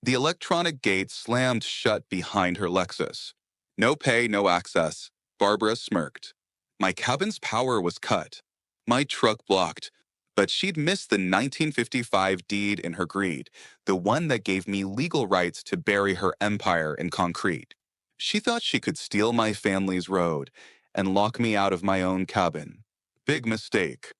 The electronic gate slammed shut behind her Lexus. No pay, no access. Barbara smirked. My cabin's power was cut. My truck blocked. But she'd missed the 1955 deed in her greed, the one that gave me legal rights to bury her empire in concrete. She thought she could steal my family's road and lock me out of my own cabin. Big mistake.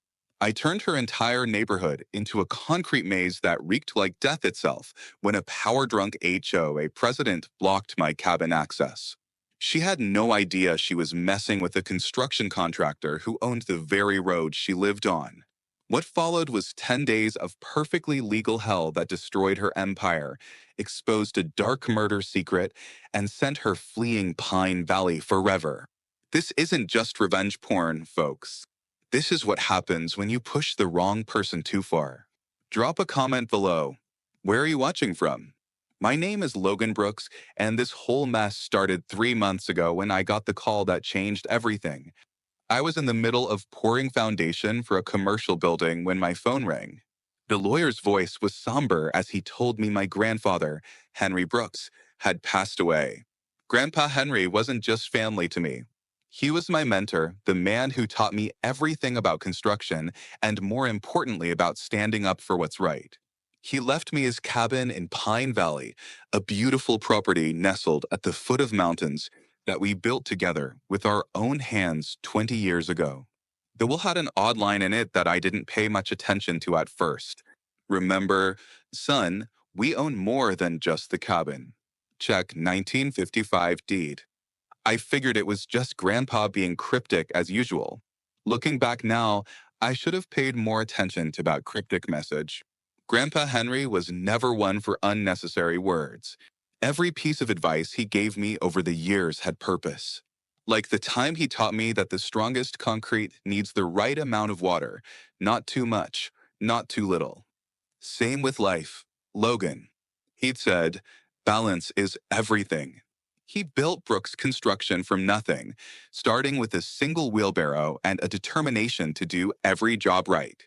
I turned her entire neighborhood into a concrete maze that reeked like death itself when a power-drunk HOA president blocked my cabin access. She had no idea she was messing with a construction contractor who owned the very road she lived on. What followed was 10 days of perfectly legal hell that destroyed her empire, exposed a dark murder secret, and sent her fleeing Pine Valley forever. This isn't just revenge porn, folks. This is what happens when you push the wrong person too far. Drop a comment below. Where are you watching from? My name is Logan Brooks, and this whole mess started 3 months ago when I got the call that changed everything. I was in the middle of pouring foundation for a commercial building when my phone rang. The lawyer's voice was somber as he told me my grandfather, Henry Brooks, had passed away. Grandpa Henry wasn't just family to me. He was my mentor, the man who taught me everything about construction and, more importantly, about standing up for what's right. He left me his cabin in Pine Valley, a beautiful property nestled at the foot of mountains that we built together with our own hands 20 years ago. The will had an odd line in it that I didn't pay much attention to at first. Remember, son, we own more than just the cabin. Check 1955 deed. I figured it was just Grandpa being cryptic as usual. Looking back now, I should have paid more attention to that cryptic message. Grandpa Henry was never one for unnecessary words. Every piece of advice he gave me over the years had purpose. Like the time he taught me that the strongest concrete needs the right amount of water, not too much, not too little. Same with life. Logan. He'd said, balance is everything. He built Brooks Construction from nothing, starting with a single wheelbarrow and a determination to do every job right.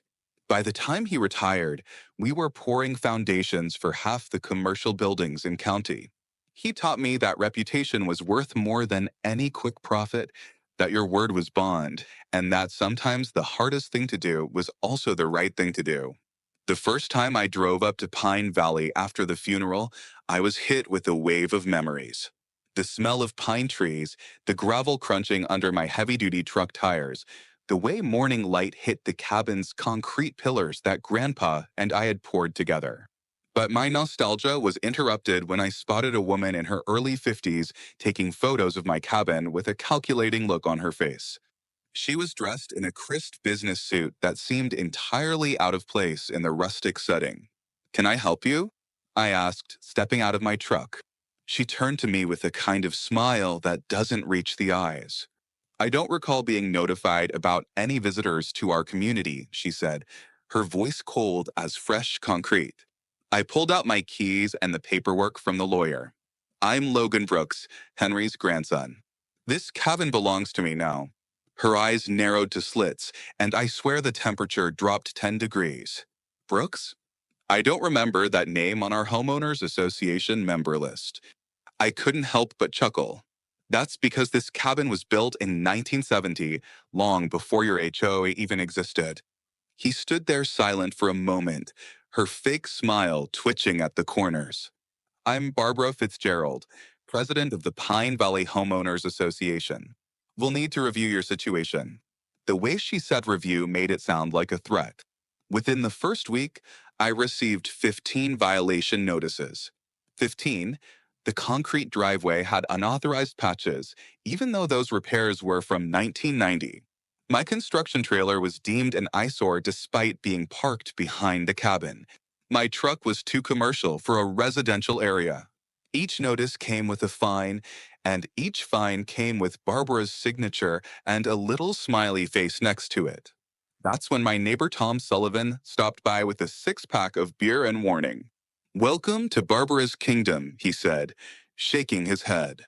By the time he retired, we were pouring foundations for half the commercial buildings in county. He taught me that reputation was worth more than any quick profit, that your word was bond, and that sometimes the hardest thing to do was also the right thing to do. The first time I drove up to Pine Valley after the funeral, I was hit with a wave of memories. The smell of pine trees, the gravel crunching under my heavy-duty truck tires, the way morning light hit the cabin's concrete pillars that Grandpa and I had poured together. But my nostalgia was interrupted when I spotted a woman in her early 50s taking photos of my cabin with a calculating look on her face. She was dressed in a crisp business suit that seemed entirely out of place in the rustic setting. "Can I help you?" I asked, stepping out of my truck. She turned to me with a kind of smile that doesn't reach the eyes. "I don't recall being notified about any visitors to our community," she said, her voice cold as fresh concrete. I pulled out my keys and the paperwork from the lawyer. "I'm Logan Brooks, Henry's grandson. This cabin belongs to me now." Her eyes narrowed to slits, and I swear the temperature dropped 10 degrees. "Brooks? I don't remember that name on our homeowners association member list." I couldn't help but chuckle. "That's because this cabin was built in 1970, long before your HOA even existed." He stood there silent for a moment, her fake smile twitching at the corners. "I'm Barbara Fitzgerald, president of the Pine Valley Homeowners Association. We'll need to review your situation." The way she said review made it sound like a threat. Within the first week, I received 15 violation notices. 15, the concrete driveway had unauthorized patches, even though those repairs were from 1990. My construction trailer was deemed an eyesore despite being parked behind the cabin. My truck was too commercial for a residential area. Each notice came with a fine, and each fine came with Barbara's signature and a little smiley face next to it. That's when my neighbor Tom Sullivan stopped by with a six-pack of beer and warning. "Welcome to Barbara's kingdom," he said, shaking his head.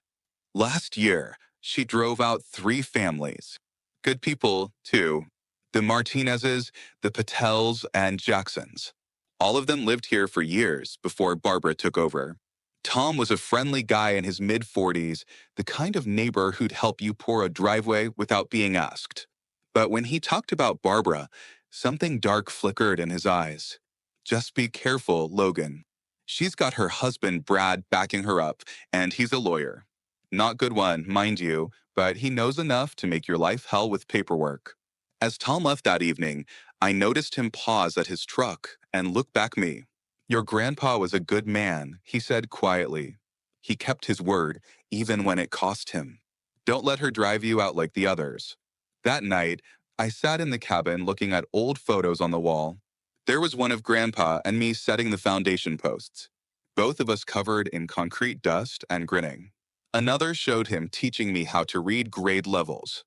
Last year, she drove out 3 families. Good people, too. The Martinezes, the Patels, and Jacksons. All of them lived here for years before Barbara took over. Tom was a friendly guy in his mid-40s, the kind of neighbor who'd help you pour a driveway without being asked. But when he talked about Barbara, something dark flickered in his eyes. Just be careful, Logan. She's got her husband Brad backing her up, and he's a lawyer. Not good one, mind you, but he knows enough to make your life hell with paperwork. As Tom left that evening, I noticed him pause at his truck and look back me. Your grandpa was a good man, he said quietly. He kept his word, even when it cost him. Don't let her drive you out like the others. That night, I sat in the cabin looking at old photos on the wall. There was one of Grandpa and me setting the foundation posts, both of us covered in concrete dust and grinning. Another showed him teaching me how to read grade levels.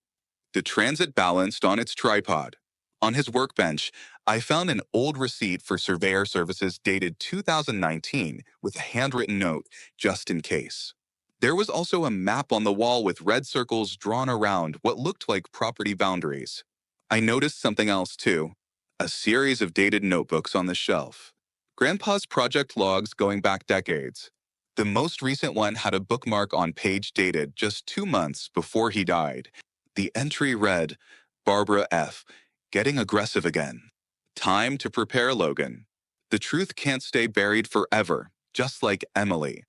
The transit balanced on its tripod. On his workbench, I found an old receipt for surveyor services dated 2019 with a handwritten note, just in case. There was also a map on the wall with red circles drawn around what looked like property boundaries. I noticed something else too, a series of dated notebooks on the shelf. Grandpa's project logs going back decades. The most recent one had a bookmark on page dated just 2 months before he died. The entry read, Barbara F., getting aggressive again. Time to prepare, Logan. The truth can't stay buried forever, just like Emily.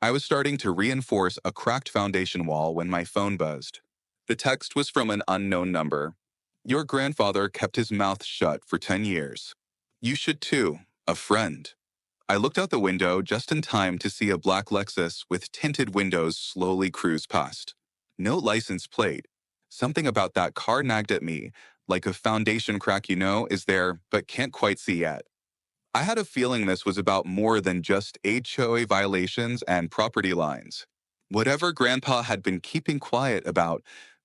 I was starting to reinforce a cracked foundation wall when my phone buzzed. The text was from an unknown number. Your grandfather kept his mouth shut for 10 years. You should too, a friend. I looked out the window just in time to see a black Lexus with tinted windows slowly cruise past. No license plate. Something about that car nagged at me, like a foundation crack is there, but can't quite see yet. I had a feeling this was about more than just HOA violations and property lines. Whatever Grandpa had been keeping quiet about,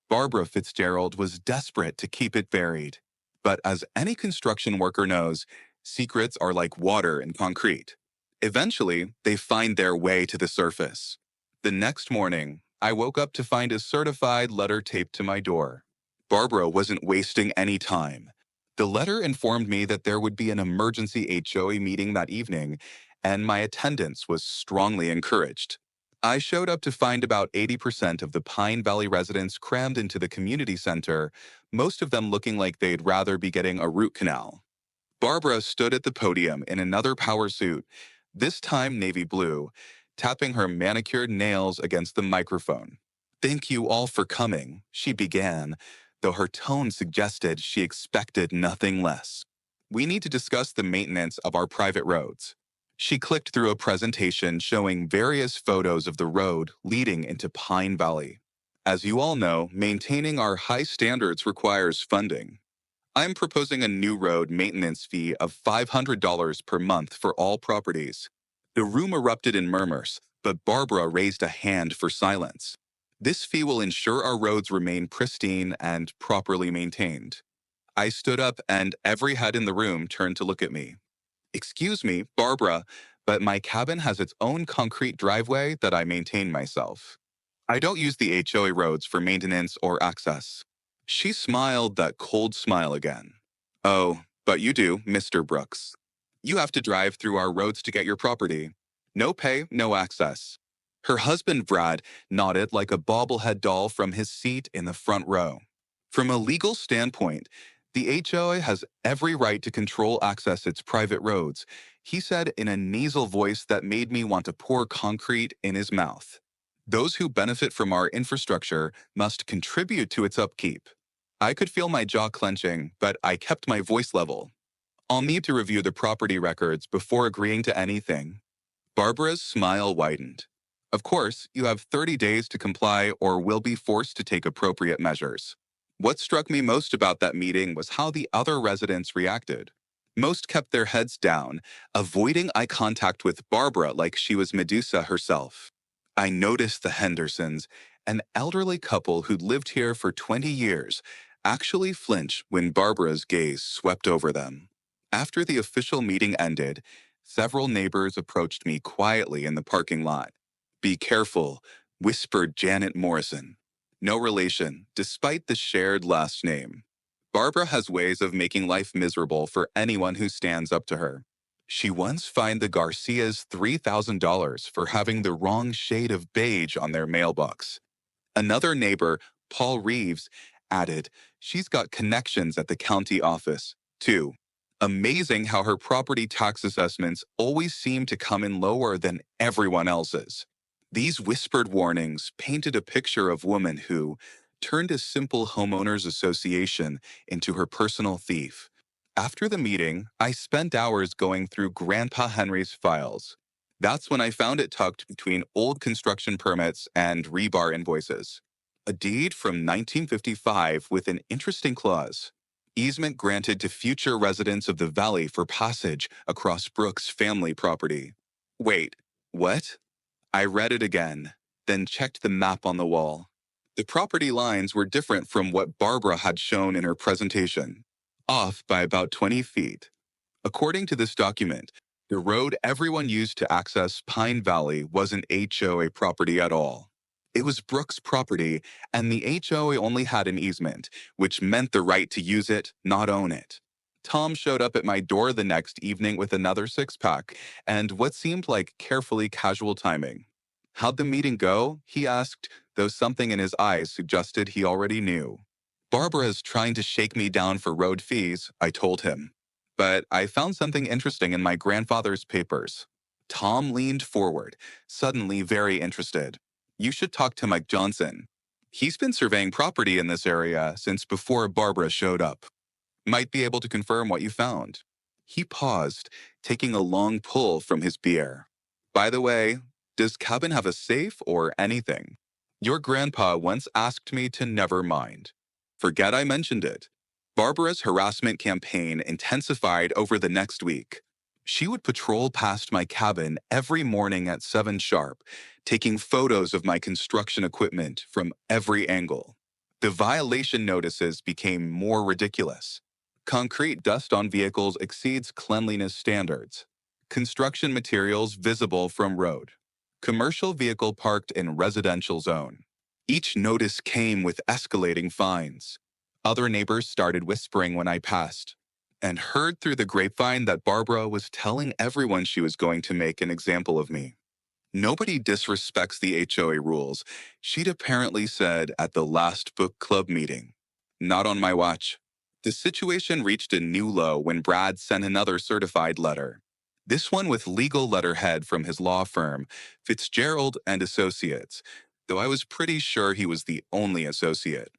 Barbara Fitzgerald was desperate to keep it buried. But as any construction worker knows, secrets are like water in concrete. Eventually, they find their way to the surface. The next morning, I woke up to find a certified letter taped to my door. Barbara wasn't wasting any time. The letter informed me that there would be an emergency HOA meeting that evening, and my attendance was strongly encouraged. I showed up to find about 80% of the Pine Valley residents crammed into the community center, most of them looking like they'd rather be getting a root canal. Barbara stood at the podium in another power suit, this time navy blue, tapping her manicured nails against the microphone. Thank you all for coming, she began, though her tone suggested she expected nothing less. We need to discuss the maintenance of our private roads. She clicked through a presentation showing various photos of the road leading into Pine Valley. As you all know, maintaining our high standards requires funding. I'm proposing a new road maintenance fee of $500 per month for all properties. The room erupted in murmurs, but Barbara raised a hand for silence. This fee will ensure our roads remain pristine and properly maintained. I stood up and every head in the room turned to look at me. Excuse me, Barbara, but my cabin has its own concrete driveway that I maintain myself. I don't use the HOA roads for maintenance or access. She smiled that cold smile again. Oh, but you do, Mr. Brooks. You have to drive through our roads to get your property. No pay, no access. Her husband, Brad, nodded like a bobblehead doll from his seat in the front row. From a legal standpoint, the HOA has every right to control access its private roads, he said in a nasal voice that made me want to pour concrete in his mouth. Those who benefit from our infrastructure must contribute to its upkeep. I could feel my jaw clenching, but I kept my voice level. I'll need to review the property records before agreeing to anything. Barbara's smile widened. Of course, you have 30 days to comply or will be forced to take appropriate measures. What struck me most about that meeting was how the other residents reacted. Most kept their heads down, avoiding eye contact with Barbara like she was Medusa herself. I noticed the Hendersons, an elderly couple who'd lived here for 20 years, actually flinch when Barbara's gaze swept over them. After the official meeting ended, several neighbors approached me quietly in the parking lot. Be careful, whispered Janet Morrison. No relation, despite the shared last name. Barbara has ways of making life miserable for anyone who stands up to her. She once fined the Garcias $3,000 for having the wrong shade of beige on their mailbox. Another neighbor, Paul Reeves, added, she's got connections at the county office, too. Amazing how her property tax assessments always seem to come in lower than everyone else's. These whispered warnings painted a picture of woman who turned a simple homeowners association into her personal thief. After the meeting, I spent hours going through Grandpa Henry's files. That's when I found it tucked between old construction permits and rebar invoices. A deed from 1955 with an interesting clause. Easement granted to future residents of the valley for passage across Brooks' family property. Wait, what? I read it again, then checked the map on the wall. The property lines were different from what Barbara had shown in her presentation, off by about 20 feet. According to this document, the road everyone used to access Pine Valley wasn't HOA property at all. It was Brooks' property, and the HOA only had an easement, which meant the right to use it, not own it. Tom showed up at my door the next evening with another six-pack, and what seemed like carefully casual timing. How'd the meeting go? He asked, though something in his eyes suggested he already knew. Barbara is trying to shake me down for road fees, I told him. But I found something interesting in my grandfather's papers. Tom leaned forward, suddenly very interested. You should talk to Mike Johnson. He's been surveying property in this area since before Barbara showed up. Might be able to confirm what you found. He paused, taking a long pull from his beer. By the way, does cabin have a safe or anything? Your grandpa once asked me to never mind. Forget I mentioned it. Barbara's harassment campaign intensified over the next week. She would patrol past my cabin every morning at 7 sharp, taking photos of my construction equipment from every angle. The violation notices became more ridiculous. Concrete dust on vehicles exceeds cleanliness standards. Construction materials visible from road. Commercial vehicle parked in residential zone. Each notice came with escalating fines. Other neighbors started whispering when I passed, and heard through the grapevine that Barbara was telling everyone she was going to make an example of me. Nobody disrespects the HOA rules, she'd apparently said at the last book club meeting. Not on my watch. The situation reached a new low when Brad sent another certified letter. This one with legal letterhead from his law firm, Fitzgerald and Associates, though I was pretty sure he was the only associate.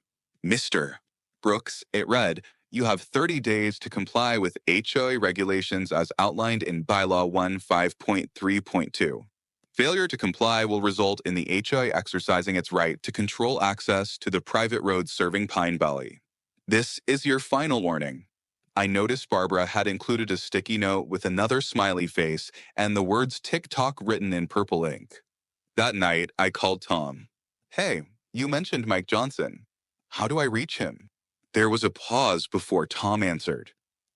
Mr. Brooks, it read, you have 30 days to comply with HOA regulations as outlined in Bylaw 1 5.3.2. Failure to comply will result in the HOA exercising its right to control access to the private roads serving Pine Valley. This is your final warning. I noticed Barbara had included a sticky note with another smiley face and the words TikTok written in purple ink. That night, I called Tom. Hey, you mentioned Mike Johnson. How do I reach him? There was a pause before Tom answered.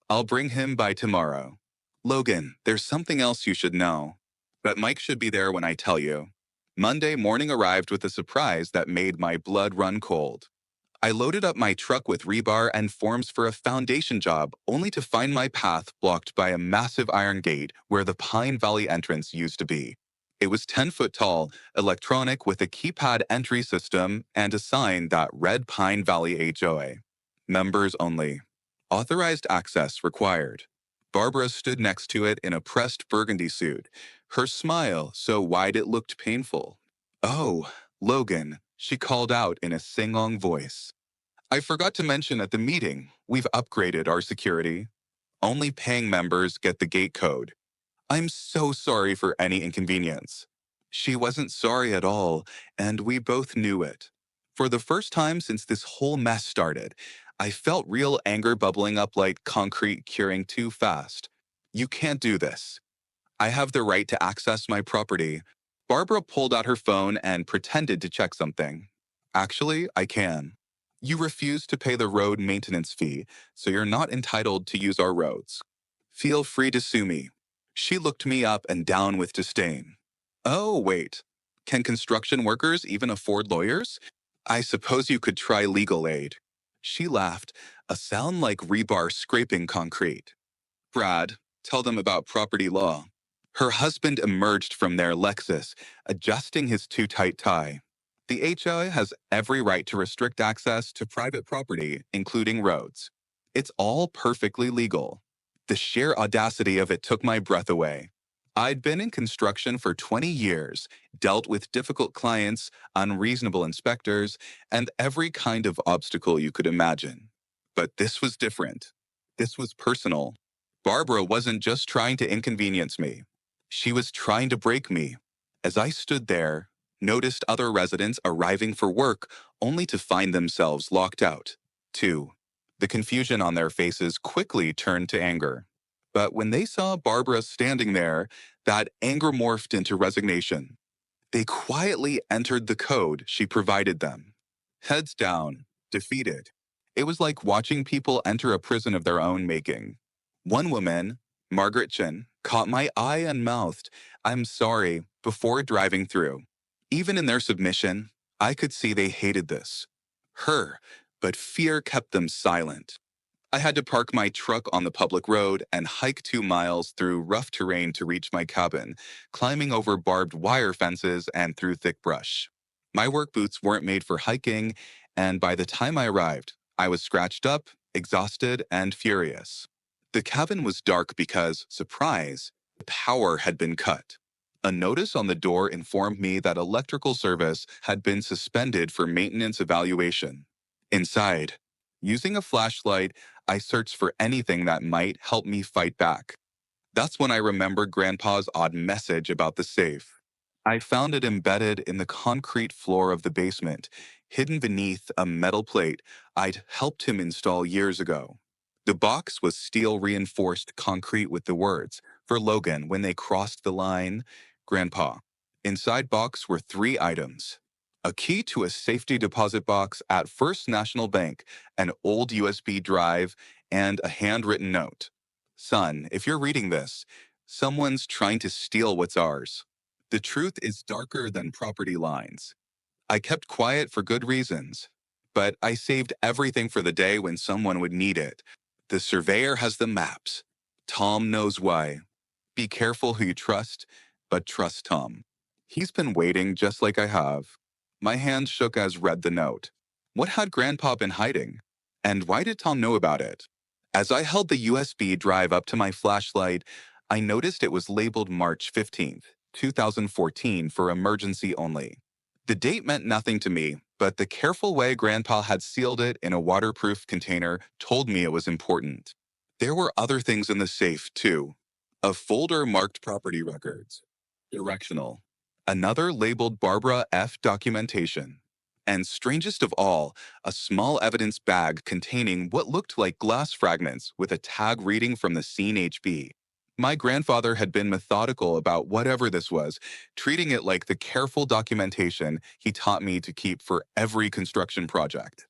I'll bring him by tomorrow. Logan, there's something else you should know. But Mike should be there when I tell you. Monday morning arrived with a surprise that made my blood run cold. I loaded up my truck with rebar and forms for a foundation job, only to find my path blocked by a massive iron gate where the Pine Valley entrance used to be. It was 10 foot tall, electronic with a keypad entry system and a sign that read Pine Valley HOA. Members only. Authorized access required. Barbara stood next to it in a pressed burgundy suit, her smile so wide it looked painful. Oh, Logan, she called out in a sing-song voice. I forgot to mention at the meeting, we've upgraded our security. Only paying members get the gate code. I'm so sorry for any inconvenience. She wasn't sorry at all, and we both knew it. For the first time since this whole mess started, I felt real anger bubbling up like concrete curing too fast. You can't do this. I have the right to access my property. Barbara pulled out her phone and pretended to check something. Actually, I can. You refuse to pay the road maintenance fee, so you're not entitled to use our roads. Feel free to sue me. She looked me up and down with disdain. Oh, wait. Can construction workers even afford lawyers? I suppose you could try legal aid. She laughed, a sound like rebar scraping concrete. Brad, Tell them about property law. Her husband emerged from their Lexus, adjusting his too tight tie. The HOA has every right to restrict access to private property, including roads. It's all perfectly legal. The sheer audacity of it took my breath away. I'd been in construction for 20 years, dealt with difficult clients, unreasonable inspectors, and every kind of obstacle you could imagine. But this was different. This was personal. Barbara wasn't just trying to inconvenience me. She was trying to break me. As I stood there, noticed other residents arriving for work only to find themselves locked out. 2. The confusion on their faces quickly turned to anger. But when they saw Barbara standing there, that anger morphed into resignation. They quietly entered the code she provided them. Heads down, defeated. It was like watching people enter a prison of their own making. One woman, Margaret Chin, caught my eye and mouthed, "I'm sorry," before driving through. Even in their submission, I could see they hated this. Her, but fear kept them silent. I had to park my truck on the public road and hike 2 miles through rough terrain to reach my cabin, climbing over barbed wire fences and through thick brush. My work boots weren't made for hiking, and by the time I arrived, I was scratched up, exhausted, and furious. The cabin was dark because, surprise, the power had been cut. A notice on the door informed me that electrical service had been suspended for maintenance evaluation. Inside, using a flashlight, I searched for anything that might help me fight back. That's when I remembered Grandpa's odd message about the safe. I found it embedded in the concrete floor of the basement, hidden beneath a metal plate I'd helped him install years ago. The box was steel reinforced concrete with the words, "For Logan when they crossed the line, Grandpa." Inside box were 3 items: a key to a safety deposit box at First National Bank, an old USB drive, and a handwritten note. "Son, if you're reading this, someone's trying to steal what's ours." The truth is darker than property lines. I kept quiet for good reasons, but I saved everything for the day when someone would need it. The surveyor has the maps. Tom knows why. Be careful who you trust, but trust Tom. He's been waiting just like I have. My hand shook as read the note. What had Grandpa been hiding? And why did Tom know about it? As I held the USB drive up to my flashlight, I noticed it was labeled March 15th, 2014 for emergency only. The date meant nothing to me, but the careful way Grandpa had sealed it in a waterproof container told me it was important. There were other things in the safe, too. A folder marked property records. Directional. Another labeled Barbara F. documentation. And strangest of all, a small evidence bag containing what looked like glass fragments with a tag reading from the scene HB. My grandfather had been methodical about whatever this was, treating it like the careful documentation he taught me to keep for every construction project.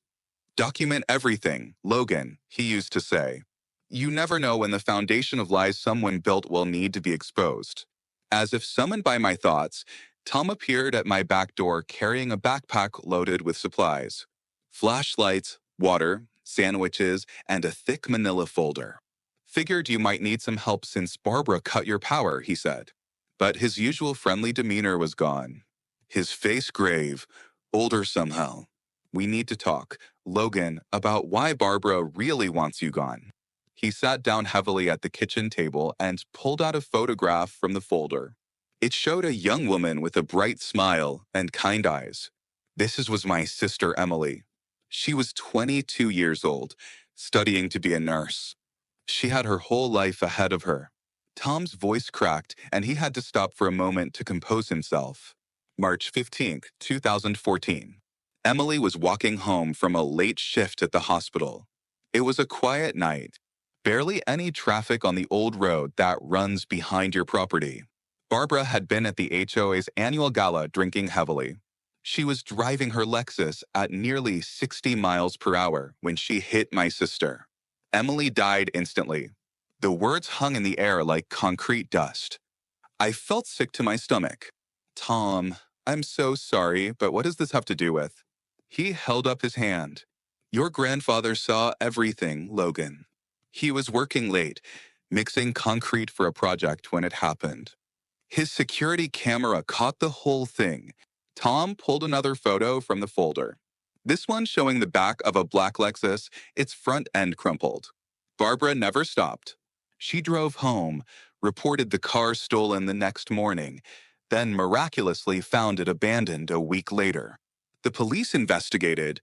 "Document everything, Logan," he used to say. "You never know when the foundation of lies someone built will need to be exposed." As if summoned by my thoughts, Tom appeared at my back door carrying a backpack loaded with supplies: flashlights, water, sandwiches, and a thick manila folder. "Figured you might need some help since Barbara cut your power," he said. But his usual friendly demeanor was gone. His face grave, older somehow. "We need to talk, Logan, about why Barbara really wants you gone." He sat down heavily at the kitchen table and pulled out a photograph from the folder. It showed a young woman with a bright smile and kind eyes. Was my sister Emily. She was 22 years old, studying to be a nurse. She had her whole life ahead of her. Tom's voice cracked, and he had to stop for a moment to compose himself. March 15th, 2014. Emily was walking home from a late shift at the hospital. It was a quiet night. Barely any traffic on the old road that runs behind your property. Barbara had been at the HOA's annual gala drinking heavily. She was driving her Lexus at nearly 60 miles per hour when she hit my sister. Emily died instantly. The words hung in the air like concrete dust. I felt sick to my stomach. "Tom, I'm so sorry, but what does this have to do with?" He held up his hand. "Your grandfather saw everything, Logan. He was working late, mixing concrete for a project when it happened. His security camera caught the whole thing. Tom pulled another photo from the folder. This one showing the back of a black Lexus, its front end crumpled. Barbara never stopped. She drove home, reported the car stolen the next morning, then miraculously found it abandoned a week later. The police investigated,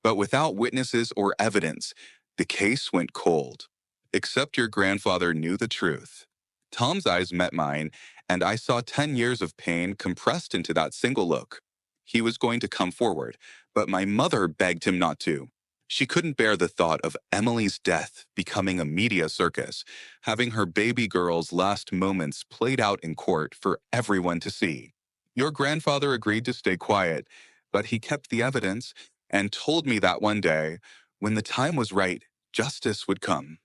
but without witnesses or evidence, the case went cold. Except your grandfather knew the truth. Tom's eyes met mine, and I saw 10 years of pain compressed into that single look. He was going to come forward, but my mother begged him not to. She couldn't bear the thought of Emily's death becoming a media circus, having her baby girl's last moments played out in court for everyone to see. Your grandfather agreed to stay quiet, but he kept the evidence and told me that one day, when the time was right, justice would come.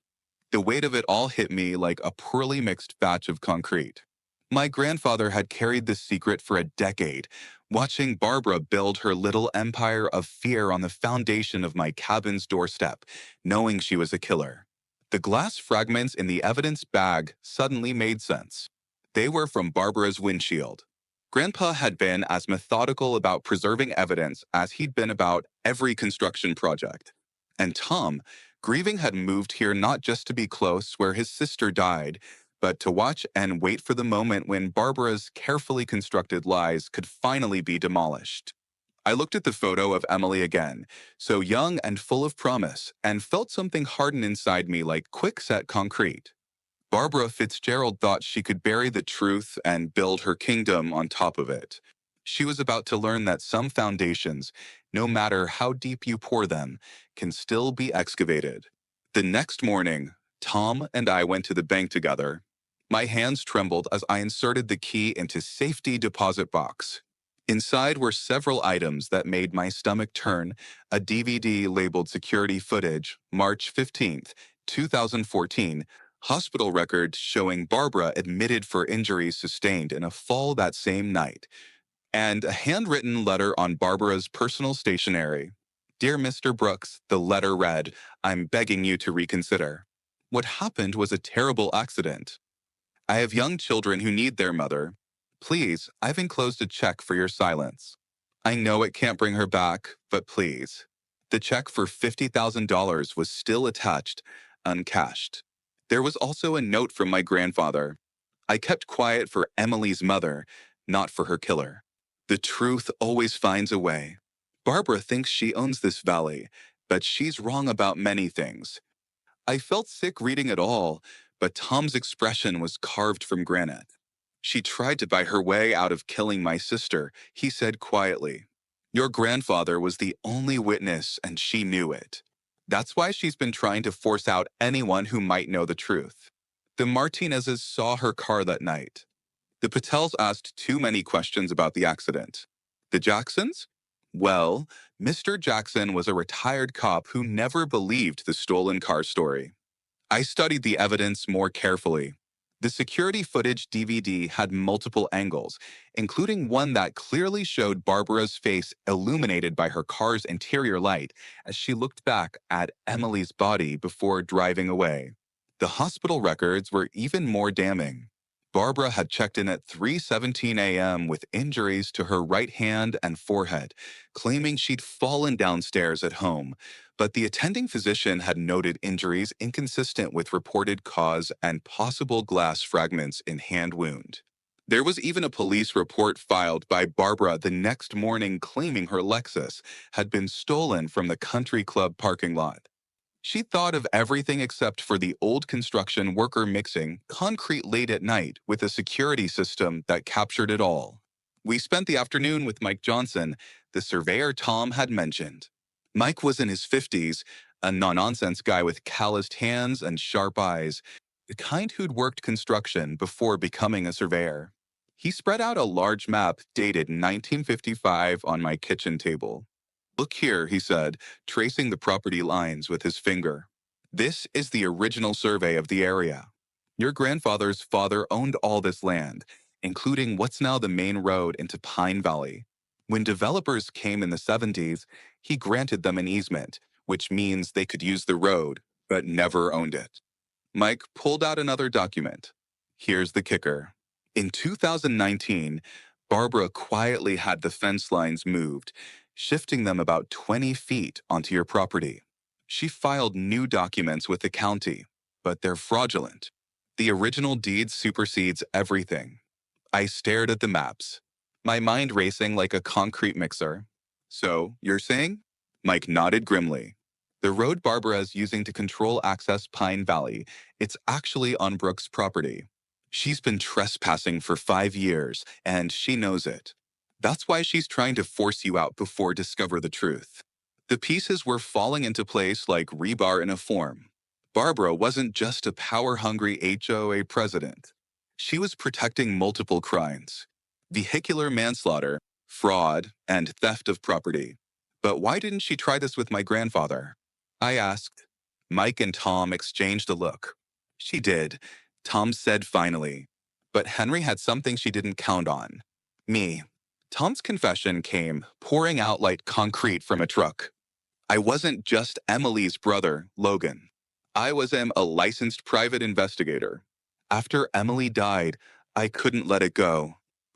The weight of it all hit me like a poorly mixed batch of concrete. My grandfather had carried this secret for a decade, watching Barbara build her little empire of fear on the foundation of my cabin's doorstep, knowing she was a killer. The glass fragments in the evidence bag suddenly made sense. They were from Barbara's windshield. Grandpa had been as methodical about preserving evidence as he'd been about every construction project. And Tom, grieving, had moved here not just to be close where his sister died, but to watch and wait for the moment when Barbara's carefully constructed lies could finally be demolished. I looked at the photo of Emily again, so young and full of promise, and felt something harden inside me like quick-set concrete. Barbara Fitzgerald thought she could bury the truth and build her kingdom on top of it. She was about to learn that some foundations, no matter how deep you pour them, can still be excavated. The next morning, Tom and I went to the bank together. My hands trembled as I inserted the key into safety deposit box. Inside were several items that made my stomach turn: a DVD labeled security footage, March 15th, 2014, hospital record showing Barbara admitted for injuries sustained in a fall that same night, and a handwritten letter on Barbara's personal stationery. Dear Mr. Brooks, the letter read, I'm begging you to reconsider. What happened was a terrible accident. I have young children who need their mother. Please, I've enclosed a check for your silence. I know it can't bring her back, but please. The check for $50,000 was still attached, uncashed. There was also a note from my grandfather. I kept quiet for Emily's mother, not for her killer. The truth always finds a way. Barbara thinks she owns this valley, but she's wrong about many things. I felt sick reading it all, but Tom's expression was carved from granite. She tried to buy her way out of killing my sister, he said quietly. Your grandfather was the only witness, and she knew it. That's why she's been trying to force out anyone who might know the truth. The Martinezes saw her car that night. The Patels asked too many questions about the accident. The Jacksons? Well, Mr. Jackson was a retired cop who never believed the stolen car story. I studied the evidence more carefully. The security footage DVD had multiple angles, including one that clearly showed Barbara's face illuminated by her car's interior light as she looked back at Emily's body before driving away. The hospital records were even more damning. Barbara had checked in at 3:17 a.m. with injuries to her right hand and forehead, claiming she'd fallen downstairs at home, but the attending physician had noted injuries inconsistent with reported cause and possible glass fragments in hand wound. There was even a police report filed by Barbara the next morning claiming her Lexus had been stolen from the country club parking lot. She thought of everything except for the old construction worker mixing concrete late at night with a security system that captured it all. We spent the afternoon with Mike Johnson, the surveyor Tom had mentioned. Mike was in his 50s, a no-nonsense guy with calloused hands and sharp eyes, the kind who'd worked construction before becoming a surveyor. He spread out a large map dated 1955 on my kitchen table. Look here, he said, tracing the property lines with his finger. This is the original survey of the area. Your grandfather's father owned all this land, including what's now the main road into Pine Valley. When developers came in the 70s, he granted them an easement, which means they could use the road, but never owned it. Mike pulled out another document. Here's the kicker. In 2019, Barbara quietly had the fence lines moved, shifting them about 20 feet onto your property. She filed new documents with the county, but they're fraudulent. The original deed supersedes everything. I stared at the maps, my mind racing like a concrete mixer. So, you're saying? Mike nodded grimly. The road Barbara is using to control access Pine Valley, it's actually on Brooke's property. She's been trespassing for 5 years, and she knows it. That's why she's trying to force you out before discover the truth. The pieces were falling into place like rebar in a form. Barbara wasn't just a power-hungry HOA president. She was protecting multiple crimes: vehicular manslaughter, fraud, and theft of property. But why didn't she try this with my grandfather? I asked. Mike and Tom exchanged a look. She did, Tom said finally. But Henry had something she didn't count on. Me. Tom's confession came pouring out like concrete from a truck. I wasn't just Emily's brother, Logan. I was a licensed private investigator. After Emily died, I couldn't let it go.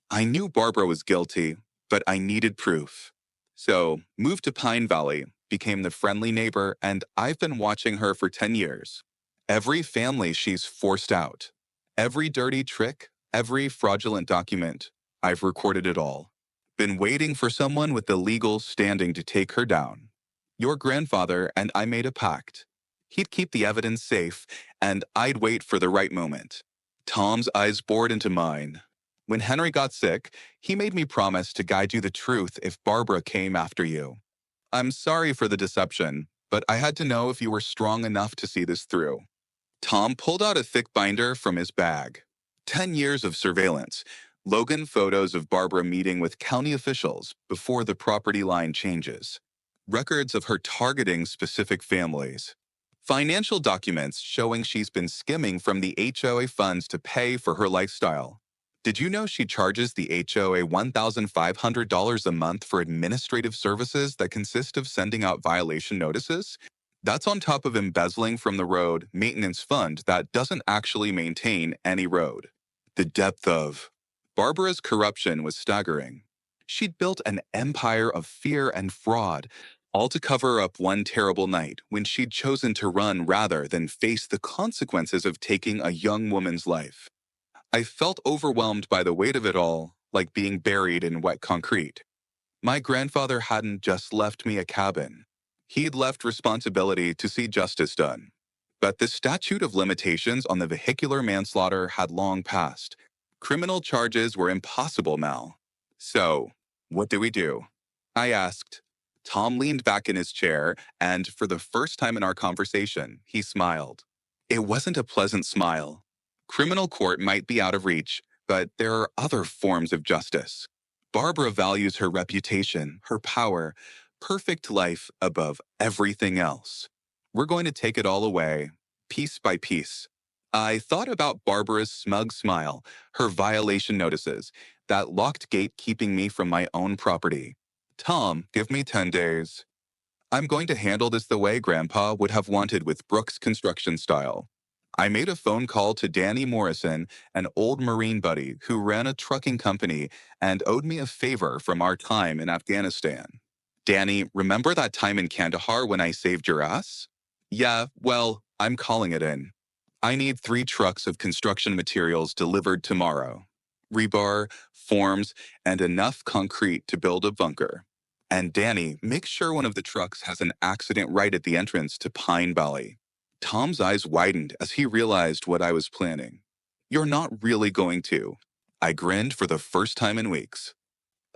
I knew Barbara was guilty, but I needed proof. So, moved to Pine Valley, became the friendly neighbor, and I've been watching her for 10 years. Every family she's forced out. Every dirty trick, every fraudulent document. I've recorded it all. Been waiting for someone with the legal standing to take her down. Your grandfather and I made a pact. He'd keep the evidence safe, and I'd wait for the right moment. Tom's eyes bored into mine. When Henry got sick, he made me promise to guide you the truth if Barbara came after you. I'm sorry for the deception, but I had to know if you were strong enough to see this through. Tom pulled out a thick binder from his bag. 10 years of surveillance. Logan photos of Barbara meeting with county officials before the property line changes. Records of her targeting specific families. Financial documents showing she's been skimming from the HOA funds to pay for her lifestyle. Did you know she charges the HOA $1,500 a month for administrative services that consist of sending out violation notices? That's on top of embezzling from the road maintenance fund that doesn't actually maintain any road. The depth of Barbara's corruption was staggering. She'd built an empire of fear and fraud, all to cover up one terrible night when she'd chosen to run rather than face the consequences of taking a young woman's life. I felt overwhelmed by the weight of it all, like being buried in wet concrete. My grandfather hadn't just left me a cabin. He'd left responsibility to see justice done. But the statute of limitations on the vehicular manslaughter had long passed. Criminal charges were impossible now. So, what do we do? I asked. Tom leaned back in his chair, and for the first time in our conversation, he smiled. It wasn't a pleasant smile. Criminal court might be out of reach, but there are other forms of justice. Barbara values her reputation, her power, perfect life above everything else. We're going to take it all away, piece by piece. I thought about Barbara's smug smile, her violation notices, that locked gate keeping me from my own property. Tom, give me 10 days. I'm going to handle this the way Grandpa would have wanted with Brooks' construction style. I made a phone call to Danny Morrison, an old Marine buddy who ran a trucking company and owed me a favor from our time in Afghanistan. Danny, remember that time in Kandahar when I saved your ass? Yeah, well, I'm calling it in. I need 3 trucks of construction materials delivered tomorrow. Rebar, forms, and enough concrete to build a bunker. And Danny, make sure one of the trucks has an accident right at the entrance to Pine Valley. Tom's eyes widened as he realized what I was planning. You're not really going to. I grinned for the first time in weeks.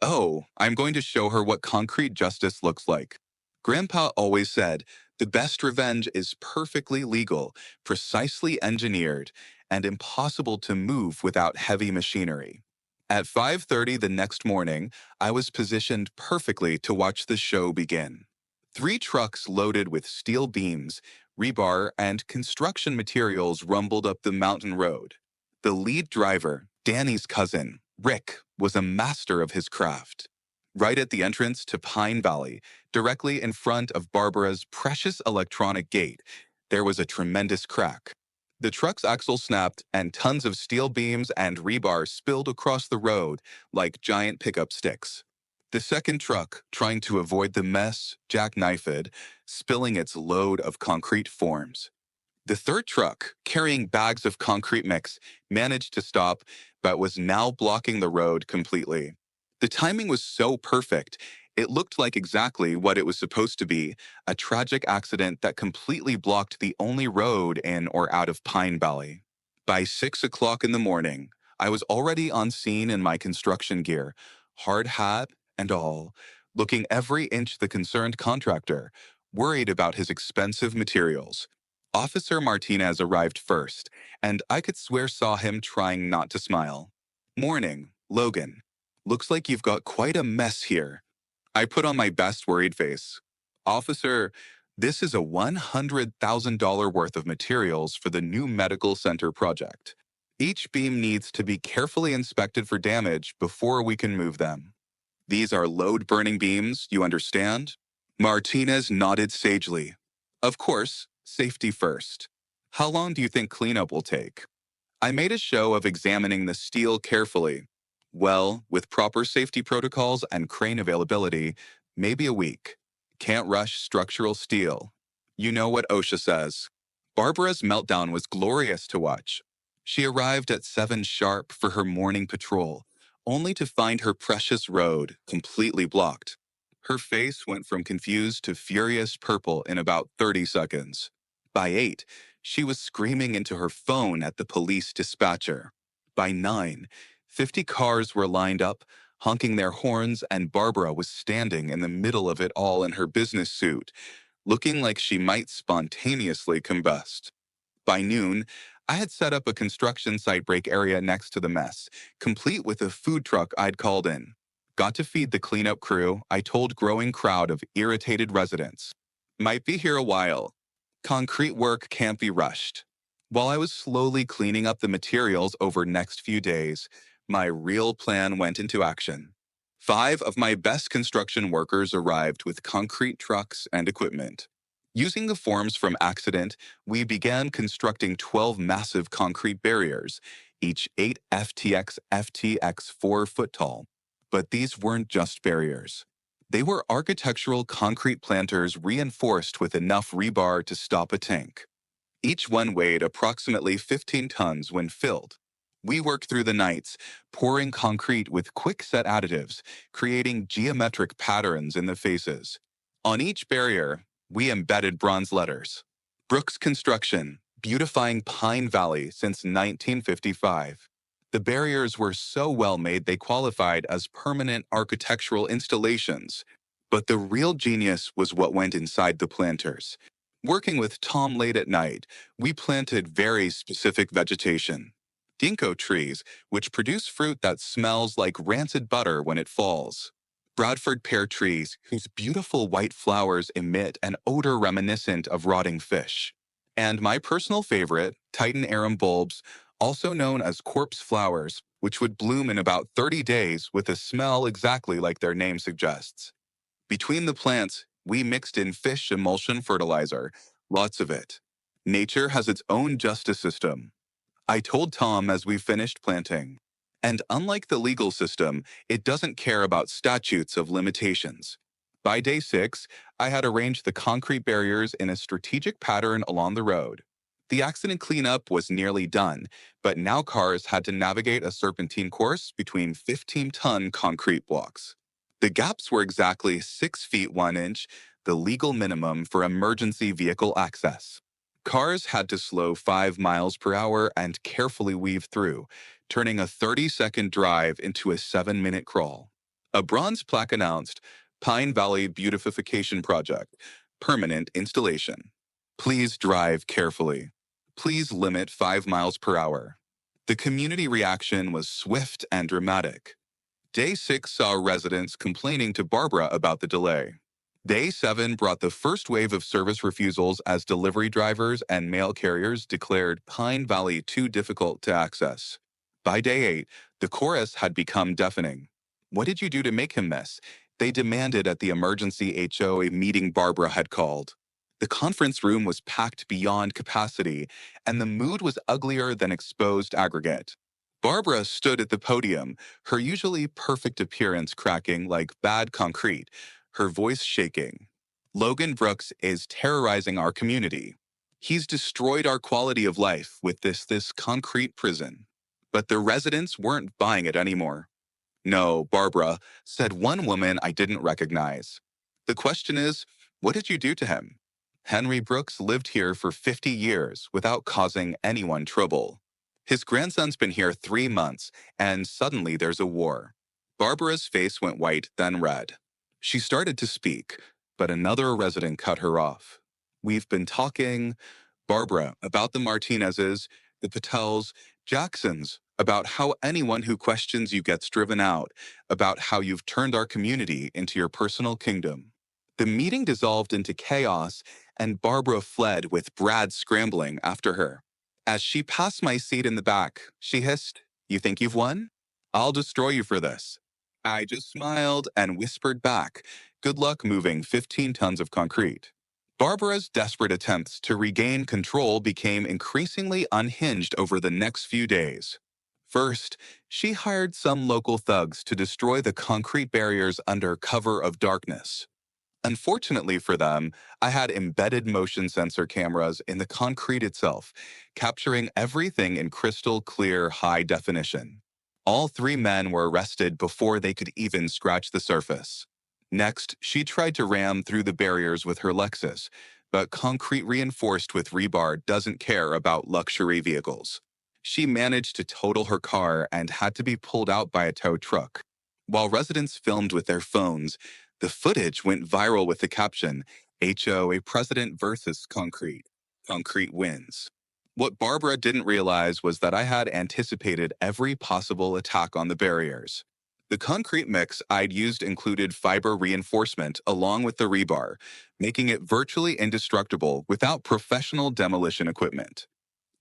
Oh, I'm going to show her what concrete justice looks like. Grandpa always said, the best revenge is perfectly legal, precisely engineered, and impossible to move without heavy machinery. At 5:30 the next morning, I was positioned perfectly to watch the show begin. 3 trucks loaded with steel beams, rebar, and construction materials rumbled up the mountain road. The lead driver, Danny's cousin, Rick, was a master of his craft. Right at the entrance to Pine Valley, directly in front of Barbara's precious electronic gate, there was a tremendous crack. The truck's axle snapped, and tons of steel beams and rebar spilled across the road like giant pickup sticks. The second truck, trying to avoid the mess, jackknifed, spilling its load of concrete forms. The third truck, carrying bags of concrete mix, managed to stop, but was now blocking the road completely. The timing was so perfect, it looked like exactly what it was supposed to be, a tragic accident that completely blocked the only road in or out of Pine Valley. By 6 o'clock in the morning, I was already on scene in my construction gear, hard hat and all, looking every inch the concerned contractor, worried about his expensive materials. Officer Martinez arrived first, and I could swear saw him trying not to smile. Morning, Logan. Looks like you've got quite a mess here. I put on my best worried face. Officer, this is a $100,000 worth of materials for the new medical center project. Each beam needs to be carefully inspected for damage before we can move them. These are load-burning beams, you understand? Martinez nodded sagely. Of course, safety first. How long do you think cleanup will take? I made a show of examining the steel carefully. Well, with proper safety protocols and crane availability, maybe a week. Can't rush structural steel. You know what OSHA says. Barbara's meltdown was glorious to watch. She arrived at 7 sharp for her morning patrol, only to find her precious road completely blocked. Her face went from confused to furious purple in about 30 seconds. By 8, she was screaming into her phone at the police dispatcher. By 9, 50 cars were lined up, honking their horns, and Barbara was standing in the middle of it all in her business suit, looking like she might spontaneously combust. By noon, I had set up a construction site break area next to the mess, complete with a food truck I'd called in. Got to feed the cleanup crew, I told growing crowd of irritated residents. Might be here a while. Concrete work can't be rushed. While I was slowly cleaning up the materials over next few days, my real plan went into action. 5 of my best construction workers arrived with concrete trucks and equipment. Using the forms from accident, we began constructing 12 massive concrete barriers, each 8 FTX FTX 4 foot tall. But these weren't just barriers. They were architectural concrete planters reinforced with enough rebar to stop a tank. Each one weighed approximately 15 tons when filled. We worked through the nights, pouring concrete with quick-set additives, creating geometric patterns in the faces. On each barrier, we embedded bronze letters. Brooks Construction, beautifying Pine Valley since 1955. The barriers were so well made they qualified as permanent architectural installations. But the real genius was what went inside the planters. Working with Tom late at night, we planted very specific vegetation. Ginkgo trees, which produce fruit that smells like rancid butter when it falls. Bradford pear trees, whose beautiful white flowers emit an odor reminiscent of rotting fish. And my personal favorite, Titan arum bulbs, also known as corpse flowers, which would bloom in about 30 days with a smell exactly like their name suggests. Between the plants, we mixed in fish emulsion fertilizer, lots of it. Nature has its own justice system. I told Tom as we finished planting. And unlike the legal system, it doesn't care about statutes of limitations. By day 6, I had arranged the concrete barriers in a strategic pattern along the road. The accident cleanup was nearly done, but now cars had to navigate a serpentine course between 15-ton concrete blocks. The gaps were exactly 6 feet 1 inch, the legal minimum for emergency vehicle access. Cars had to slow 5 miles per hour and carefully weave through, turning a 30-second drive into a 7-minute crawl. A bronze plaque announced, Pine Valley Beautification Project, permanent installation. Please drive carefully. Please limit 5 miles per hour. The community reaction was swift and dramatic. Day 6 saw residents complaining to Barbara about the delay. Day 7 brought the first wave of service refusals as delivery drivers and mail carriers declared Pine Valley too difficult to access. By day 8, the chorus had become deafening. What did you do to make him miss? They demanded at the emergency HOA meeting Barbara had called. The conference room was packed beyond capacity, and the mood was uglier than exposed aggregate. Barbara stood at the podium, her usually perfect appearance cracking like bad concrete, her voice shaking. Logan Brooks is terrorizing our community. He's destroyed our quality of life with this concrete prison. But the residents weren't buying it anymore. No, Barbara, said one woman I didn't recognize. The question is, what did you do to him? Henry Brooks lived here for 50 years without causing anyone trouble. His grandson's been here 3 months, and suddenly there's a war. Barbara's face went white, then red. She started to speak, but another resident cut her off. We've been talking, Barbara, about the Martinezes, the Patels, Jacksons, about how anyone who questions you gets driven out, about how you've turned our community into your personal kingdom. The meeting dissolved into chaos, and Barbara fled with Brad scrambling after her. As she passed my seat in the back, she hissed, "You think you've won? I'll destroy you for this." I just smiled and whispered back, "Good luck moving 15 tons of concrete." Barbara's desperate attempts to regain control became increasingly unhinged over the next few days. First, she hired some local thugs to destroy the concrete barriers under cover of darkness. Unfortunately for them, I had embedded motion sensor cameras in the concrete itself, capturing everything in crystal clear high definition. All three men were arrested before they could even scratch the surface. Next, she tried to ram through the barriers with her Lexus, but concrete reinforced with rebar doesn't care about luxury vehicles. She managed to total her car and had to be pulled out by a tow truck. While residents filmed with their phones, the footage went viral with the caption, HOA President versus Concrete. Concrete wins. What Barbara didn't realize was that I had anticipated every possible attack on the barriers. The concrete mix I'd used included fiber reinforcement along with the rebar, making it virtually indestructible without professional demolition equipment.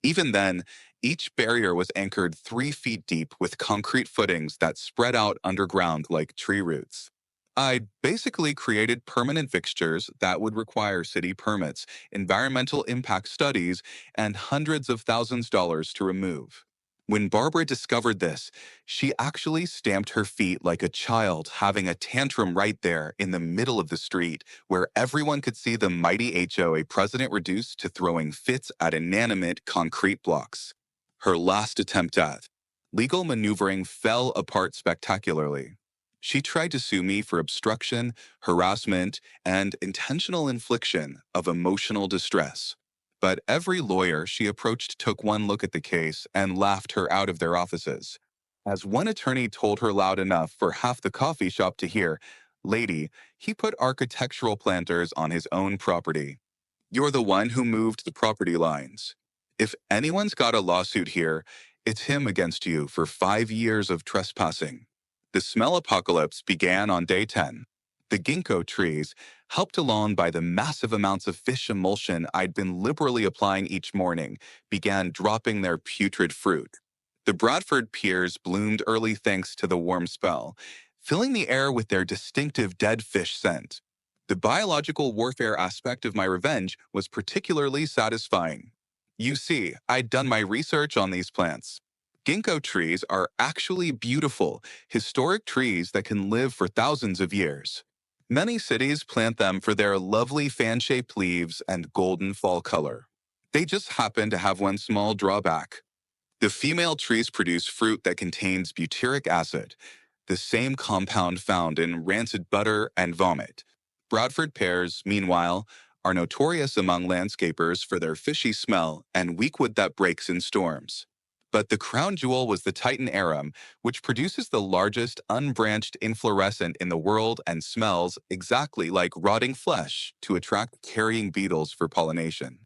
Even then, each barrier was anchored 3 feet deep with concrete footings that spread out underground like tree roots. I basically created permanent fixtures that would require city permits, environmental impact studies, and hundreds of thousands of dollars to remove. When Barbara discovered this, she actually stamped her feet like a child having a tantrum right there in the middle of the street, where everyone could see the mighty HOA president reduced to throwing fits at inanimate concrete blocks. Her last attempt at legal maneuvering fell apart spectacularly. She tried to sue me for obstruction, harassment, and intentional infliction of emotional distress. But every lawyer she approached took one look at the case and laughed her out of their offices. As one attorney told her loud enough for half the coffee shop to hear, "Lady, he put architectural planters on his own property. You're the one who moved the property lines. If anyone's got a lawsuit here, it's him against you for 5 years of trespassing." The smell apocalypse began on day 10. The ginkgo trees, helped along by the massive amounts of fish emulsion I'd been liberally applying each morning, began dropping their putrid fruit. The Bradford pears bloomed early thanks to the warm spell, filling the air with their distinctive dead fish scent. The biological warfare aspect of my revenge was particularly satisfying. You see, I'd done my research on these plants. Ginkgo trees are actually beautiful, historic trees that can live for thousands of years. Many cities plant them for their lovely fan-shaped leaves and golden fall color. They just happen to have one small drawback. The female trees produce fruit that contains butyric acid, the same compound found in rancid butter and vomit. Bradford pears, meanwhile, are notorious among landscapers for their fishy smell and weak wood that breaks in storms. But the crown jewel was the Titan arum, which produces the largest unbranched inflorescent in the world and smells exactly like rotting flesh to attract carrying beetles for pollination.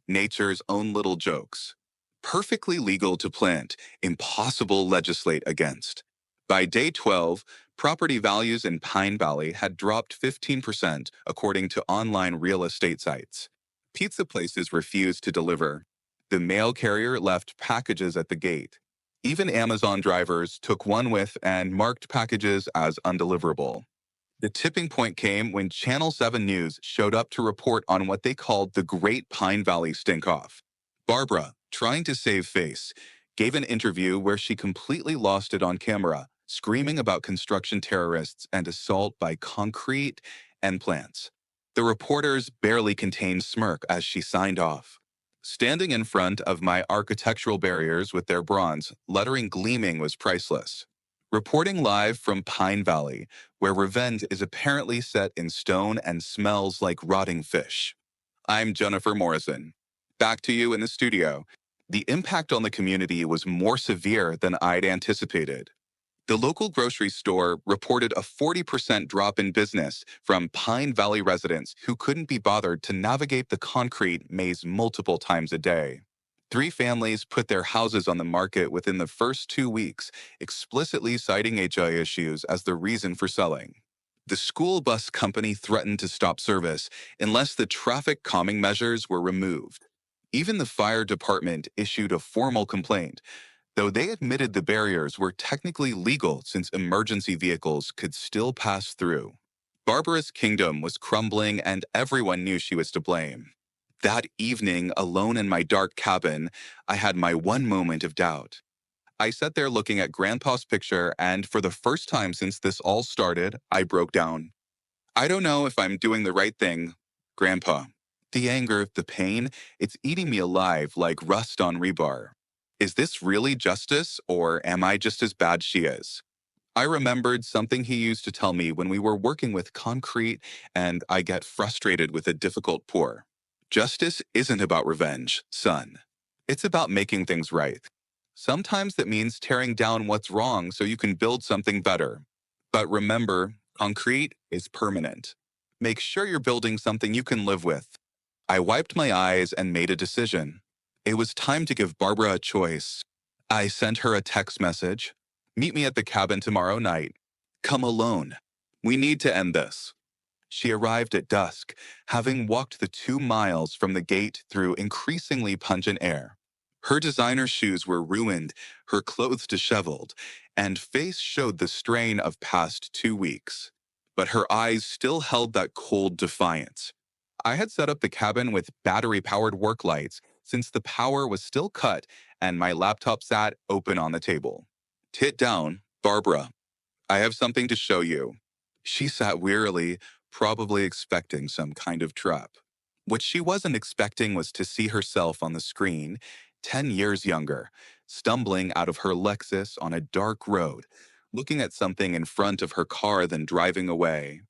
Nature's own little jokes. Perfectly legal to plant, impossible legislate against. By day 12, property values in Pine Valley had dropped 15% according to online real estate sites. Pizza places refused to deliver. The mail carrier left packages at the gate. Even Amazon drivers took one with and marked packages as undeliverable. The tipping point came when Channel 7 News showed up to report on what they called the Great Pine Valley Stink-Off. Barbara, trying to save face, gave an interview where she completely lost it on camera, screaming about construction terrorists and assault by concrete and plants. The reporters barely contained smirk as she signed off. Standing in front of my architectural barriers with their bronze, lettering gleaming was priceless. Reporting live from Pine Valley, where revenge is apparently set in stone and smells like rotting fish. I'm Jennifer Morrison. Back to you in the studio. The impact on the community was more severe than I'd anticipated. The local grocery store reported a 40% drop in business from Pine Valley residents who couldn't be bothered to navigate the concrete maze multiple times a day. 3 families put their houses on the market within the first 2 weeks, explicitly citing HOA issues as the reason for selling. The school bus company threatened to stop service unless the traffic calming measures were removed. Even the fire department issued a formal complaint, though they admitted the barriers were technically legal since emergency vehicles could still pass through. Barbara's kingdom was crumbling and everyone knew she was to blame. That evening, alone in my dark cabin, I had my one moment of doubt. I sat there looking at Grandpa's picture, and for the first time since this all started, I broke down. I don't know if I'm doing the right thing, Grandpa. The anger, the pain, it's eating me alive like rust on rebar. Is this really justice, or am I just as bad she is? I remembered something he used to tell me when we were working with concrete and I get frustrated with a difficult pour. Justice isn't about revenge, son. It's about making things right. Sometimes that means tearing down what's wrong so you can build something better. But remember, concrete is permanent. Make sure you're building something you can live with. I wiped my eyes and made a decision. It was time to give Barbara a choice. I sent her a text message. Meet me at the cabin tomorrow night. Come alone. We need to end this. She arrived at dusk, having walked the 2 miles from the gate through increasingly pungent air. Her designer shoes were ruined, her clothes disheveled, and face showed the strain of past 2 weeks. But her eyes still held that cold defiance. I had set up the cabin with battery-powered work lights since the power was still cut and my laptop sat open on the table. Sit down, Barbara. I have something to show you. She sat wearily, probably expecting some kind of trap. What she wasn't expecting was to see herself on the screen, 10 years younger, stumbling out of her Lexus on a dark road, looking at something in front of her car then driving away.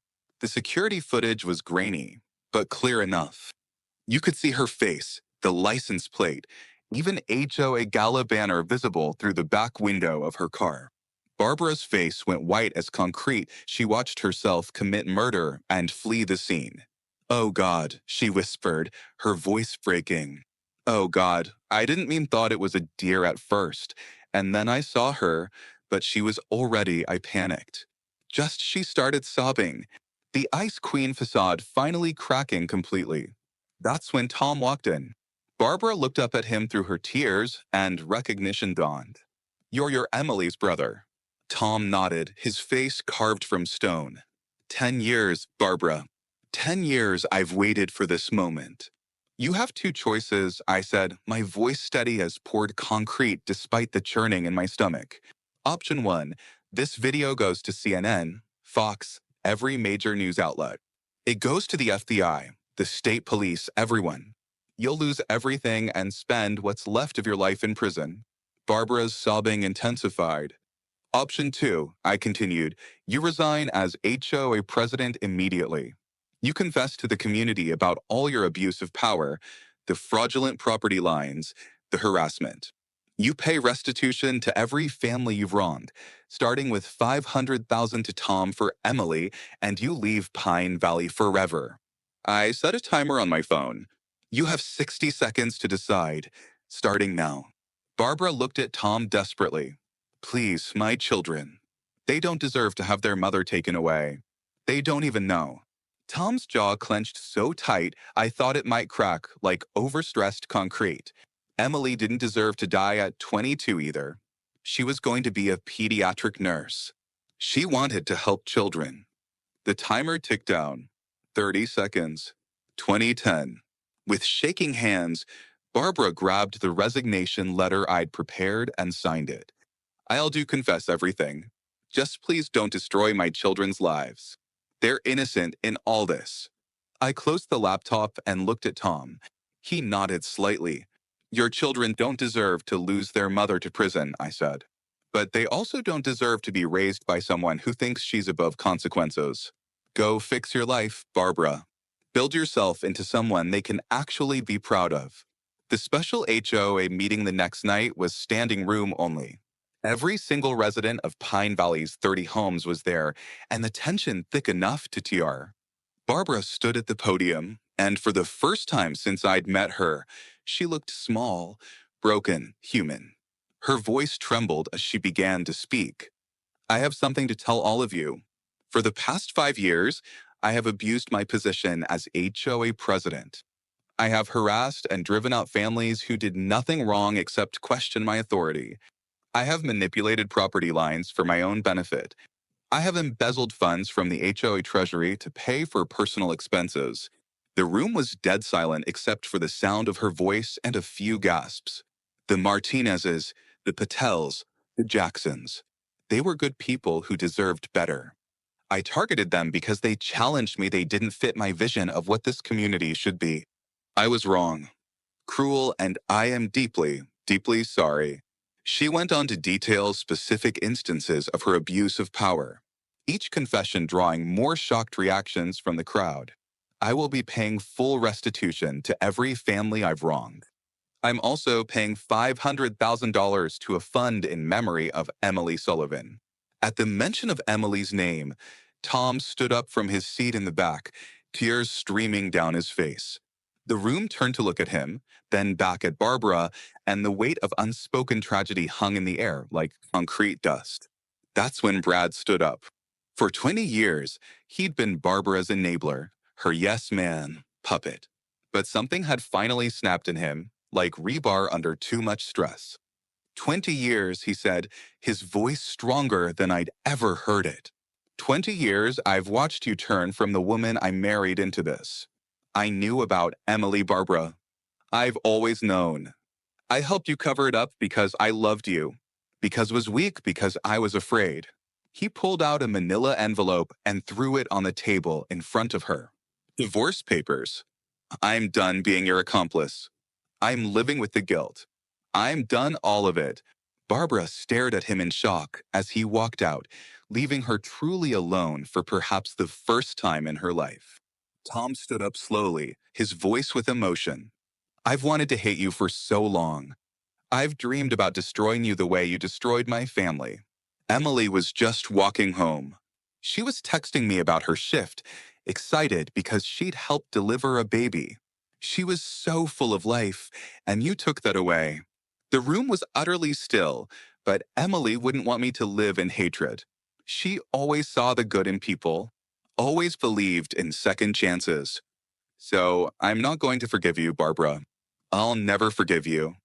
The security footage was grainy, but clear enough. You could see her face, the license plate, even HOA gala banner visible through the back window of her car. Barbara's face went white as concrete. She watched herself commit murder and flee the scene. "Oh God," she whispered, her voice breaking. "Oh God, I didn't mean thought it was a deer at first. And then I saw her, but she was already, I panicked. Just she started sobbing, the Ice Queen facade finally cracking completely. That's when Tom walked in. Barbara looked up at him through her tears, and recognition dawned. "You're your Emily's brother." Tom nodded, his face carved from stone. 10 years, Barbara. 10 years I've waited for this moment. "You have 2 choices," I said, my voice steady as poured concrete despite the churning in my stomach. Option 1, this video goes to CNN, Fox, every major news outlet. It goes to the FBI, the state police, everyone. You'll lose everything and spend what's left of your life in prison. Barbara's sobbing intensified. Option 2, I continued, you resign as HOA president immediately. You confess to the community about all your abuse of power, the fraudulent property lines, the harassment. You pay restitution to every family you've wronged, starting with $500,000 to Tom for Emily, and you leave Pine Valley forever. I set a timer on my phone. You have 60 seconds to decide, starting now. Barbara looked at Tom desperately. "Please, my children. They don't deserve to have their mother taken away. They don't even know." Tom's jaw clenched so tight I thought it might crack like overstressed concrete. Emily didn't deserve to die at 22 either. She was going to be a pediatric nurse. She wanted to help children. The timer ticked down. 30 seconds. 2010. With shaking hands, Barbara grabbed the resignation letter I'd prepared and signed it. I'll do confess everything. Just please don't destroy my children's lives. They're innocent in all this. I closed the laptop and looked at Tom. He nodded slightly. Your children don't deserve to lose their mother to prison, I said. But they also don't deserve to be raised by someone who thinks she's above consequences. Go fix your life, Barbara. Build yourself into someone they can actually be proud of. The special HOA meeting the next night was standing room only. Every single resident of Pine Valley's 30 homes was there, and the tension thick enough to tear. Barbara stood at the podium, and for the first time since I'd met her, she looked small, broken, human. Her voice trembled as she began to speak. I have something to tell all of you. For the past 5 years, I have abused my position as HOA president. I have harassed and driven out families who did nothing wrong except question my authority. I have manipulated property lines for my own benefit. I have embezzled funds from the HOA treasury to pay for personal expenses. The room was dead silent except for the sound of her voice and a few gasps. The Martinezes, the Patels, the Jacksons. They were good people who deserved better. I targeted them because they challenged me they didn't fit my vision of what this community should be. I was wrong, cruel, and I am deeply, deeply sorry. She went on to detail specific instances of her abuse of power, each confession drawing more shocked reactions from the crowd. I will be paying full restitution to every family I've wronged. I'm also paying $500,000 to a fund in memory of Emily Sullivan. At the mention of Emily's name, Tom stood up from his seat in the back, tears streaming down his face. The room turned to look at him, then back at Barbara, and the weight of unspoken tragedy hung in the air like concrete dust. That's when Brad stood up. For 20 years, he'd been Barbara's enabler, her yes man, puppet. But something had finally snapped in him, like rebar under too much stress. 20 years, he said, his voice stronger than I'd ever heard it. 20 years I've watched you turn from the woman I married into this. I knew about Emily Barbara. I've always known. I helped you cover it up because I loved you, because was weak, because I was afraid. He pulled out a manila envelope and threw it on the table in front of her. Divorce papers. I'm done being your accomplice. I'm living with the guilt. I'm done all of it. Barbara stared at him in shock as he walked out, leaving her truly alone for perhaps the first time in her life. Tom stood up slowly, his voice with emotion. I've wanted to hate you for so long. I've dreamed about destroying you the way you destroyed my family. Emily was just walking home. She was texting me about her shift, excited because she'd helped deliver a baby. She was so full of life, and you took that away. The room was utterly still, but Emily wouldn't want me to live in hatred. She always saw the good in people, always believed in second chances. So I'm not going to forgive you, Barbara. I'll never forgive you.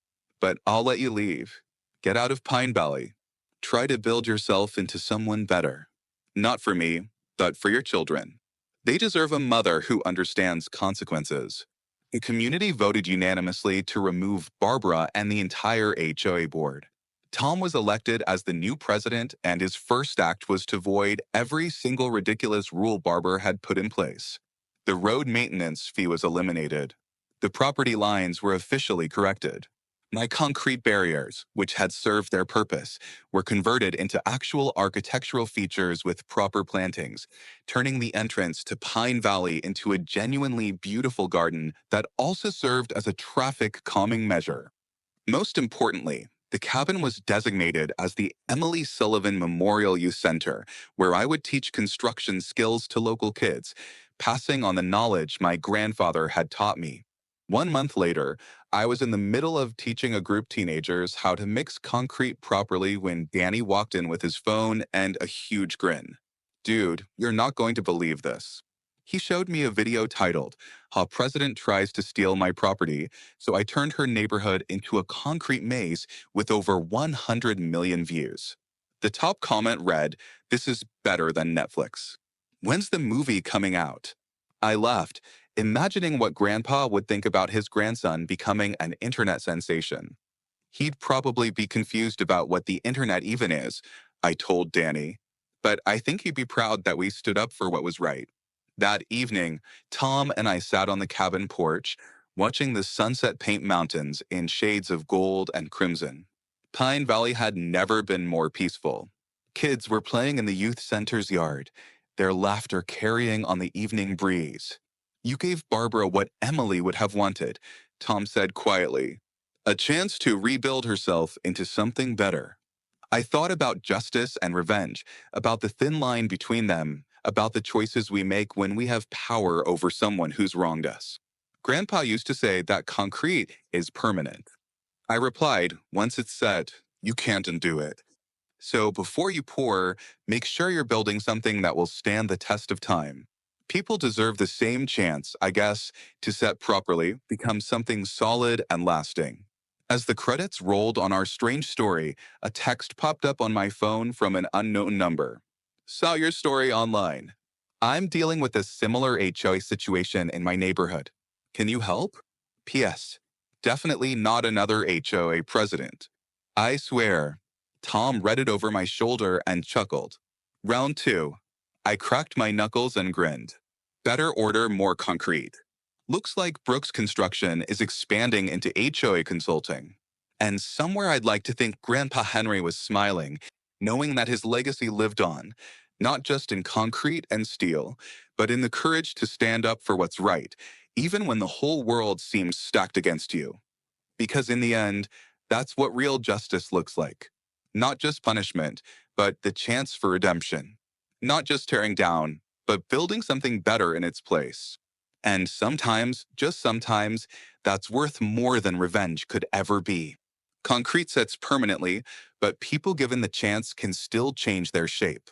But I'll let you leave. Get out of Pine Valley. Try to build yourself into someone better. Not for me, but for your children. They deserve a mother who understands consequences. The community voted unanimously to remove Barbara and the entire HOA board. Tom was elected as the new president, and his first act was to void every single ridiculous rule Barbara had put in place. The road maintenance fee was eliminated. The property lines were officially corrected. My concrete barriers, which had served their purpose, were converted into actual architectural features with proper plantings, turning the entrance to Pine Valley into a genuinely beautiful garden that also served as a traffic calming measure. Most importantly, the cabin was designated as the Emily Sullivan Memorial Youth Center, where I would teach construction skills to local kids, passing on the knowledge my grandfather had taught me. 1 month later, I was in the middle of teaching a group teenagers how to mix concrete properly when Danny walked in with his phone and a huge grin. Dude, you're not going to believe this. He showed me a video titled, How President Tries to Steal My Property, so I turned her neighborhood into a concrete maze with over 100 million views. The top comment read, This is better than Netflix. When's the movie coming out? I laughed, imagining what Grandpa would think about his grandson becoming an internet sensation. He'd probably be confused about what the internet even is, I told Danny. But I think he'd be proud that we stood up for what was right. That evening, Tom and I sat on the cabin porch, watching the sunset paint mountains in shades of gold and crimson. Pine Valley had never been more peaceful. Kids were playing in the youth center's yard, their laughter carrying on the evening breeze. You gave Barbara what Emily would have wanted, Tom said quietly, a chance to rebuild herself into something better. I thought about justice and revenge, about the thin line between them, about the choices we make when we have power over someone who's wronged us. Grandpa used to say that concrete is permanent. I replied, once it's set, you can't undo it. So before you pour, make sure you're building something that will stand the test of time. People deserve the same chance, I guess, to set properly, become something solid and lasting. As the credits rolled on our strange story, a text popped up on my phone from an unknown number. Saw your story online. I'm dealing with a similar HOA situation in my neighborhood. Can you help? P.S. Definitely not another HOA president. I swear. Tom read it over my shoulder and chuckled. Round 2. I cracked my knuckles and grinned. Better order more concrete. Looks like Brooks Construction is expanding into HOA consulting. And somewhere I'd like to think Grandpa Henry was smiling, knowing that his legacy lived on, not just in concrete and steel, but in the courage to stand up for what's right, even when the whole world seems stacked against you. Because in the end, that's what real justice looks like. Not just punishment, but the chance for redemption. Not just tearing down, but building something better in its place. And sometimes, just sometimes, that's worth more than revenge could ever be. Concrete sets permanently, but people given the chance can still change their shape.